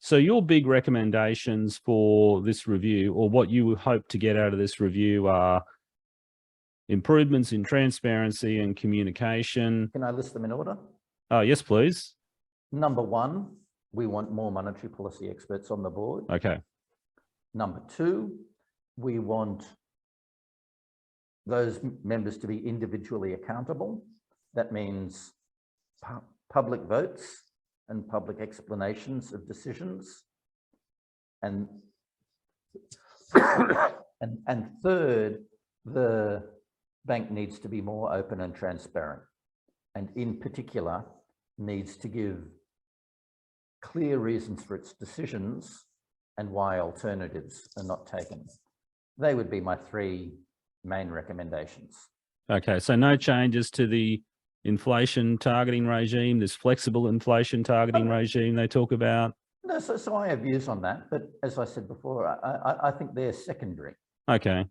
So your big recommendations for this review, or what you would hope to get out of this review, are improvements in transparency and communication. Can I list them in order? Oh, yes, please. Number one, we want more monetary policy experts on the board. Okay. Number two, we want those members to be individually accountable. That means public votes and public explanations of decisions. And third, the bank needs to be more open and transparent, and in particular needs to give clear reasons for its decisions and why alternatives are not taken. They would be my three main recommendations. Okay, so no changes to the inflation targeting regime, this flexible inflation targeting regime they talk about? No, so I have views on that, but as I said before, I think they're secondary. Okay.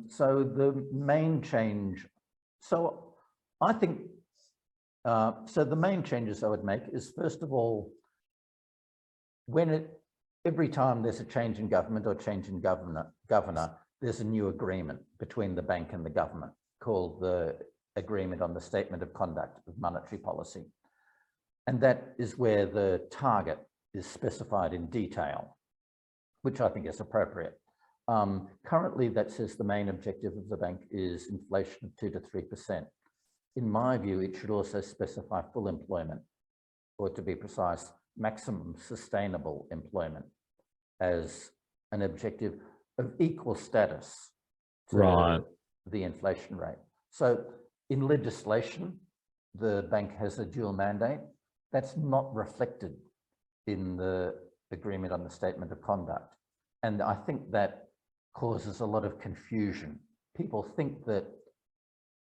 So the main change, so I think, so the main changes I would make is, first of all, every time there's a change in government or change in governor, there's a new agreement between the bank and the government called the Agreement on the Statement of Conduct of Monetary Policy. And that is where the target is specified in detail, which I think is appropriate. Currently, that says the main objective of the bank is inflation of 2 to 3%. In my view, it should also specify full employment, or to be precise, maximum sustainable employment as an objective of equal status to the inflation rate. So in legislation, the bank has a dual mandate. That's not reflected in the Agreement on the Statement of Conduct. And I think that causes a lot of confusion. People think that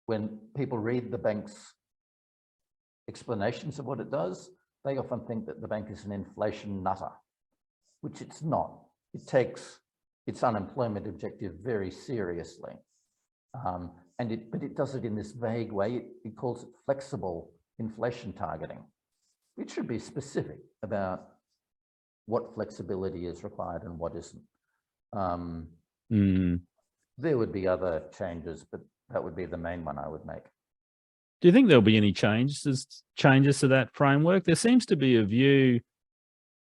when people read the bank's explanations of what it does, they often think that the bank is an inflation nutter, which it's not. It takes its unemployment objective very seriously. But it does it in this vague way. It calls it flexible inflation targeting. It should be specific about what flexibility is required and what isn't. There would be other changes, but that would be the main one I would make. Do you think there'll be any changes to that framework? There seems to be a view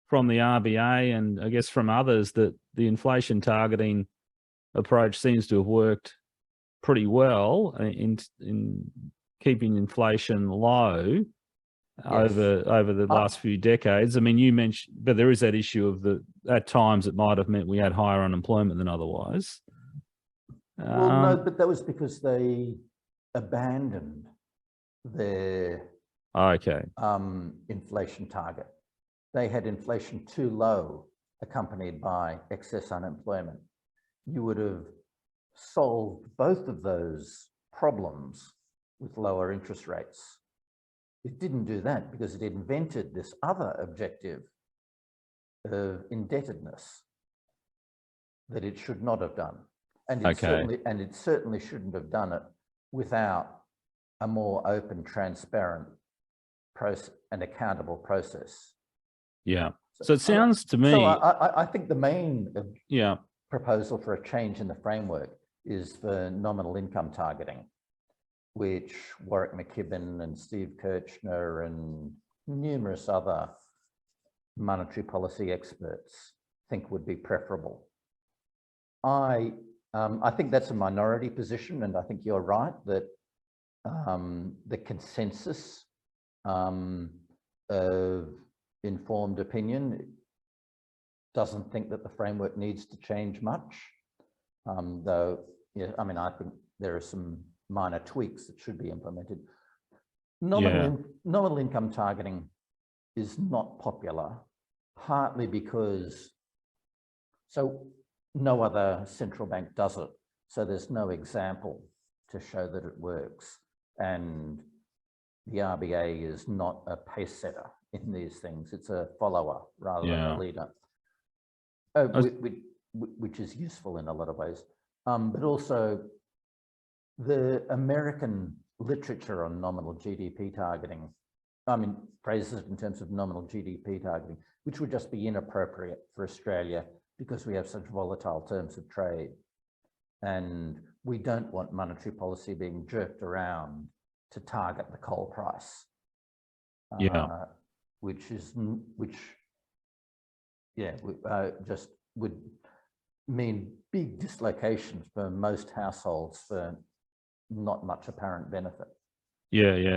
from the RBA and I guess from others that the inflation targeting approach seems to have worked pretty well in keeping inflation low. Yes. over the last few decades. I mean, you mentioned, but there is that issue of at times it might have meant we had higher unemployment than otherwise. Well, no, but that was because they abandoned their inflation target. They had inflation too low, accompanied by excess unemployment. You would have solved both of those problems with lower interest rates. It didn't do that because it invented this other objective of indebtedness that it should not have done. And it certainly shouldn't have done it without a more open, transparent process and accountable process. Yeah. So it sounds to me. So I think the main proposal for a change in the framework is for nominal income targeting, which Warwick McKibben and Steve Kirchner and numerous other monetary policy experts think would be preferable. I think that's a minority position, and I think you're right that the consensus of informed opinion doesn't think that the framework needs to change much, though, yeah, I mean, I think there are some minor tweaks that should be implemented. Nominal income targeting is not popular, partly because no other central bank does it. So there's no example to show that it works. And the RBA is not a pace setter in these things. It's a follower rather than a leader, which is useful in a lot of ways. But also, the American literature on nominal GDP targeting I mean, phrases in terms of nominal GDP targeting, which would just be inappropriate for Australia because we have such volatile terms of trade. And we don't want monetary policy being jerked around to target the coal price. Which just would mean big dislocations for most households for not much apparent benefit. Yeah,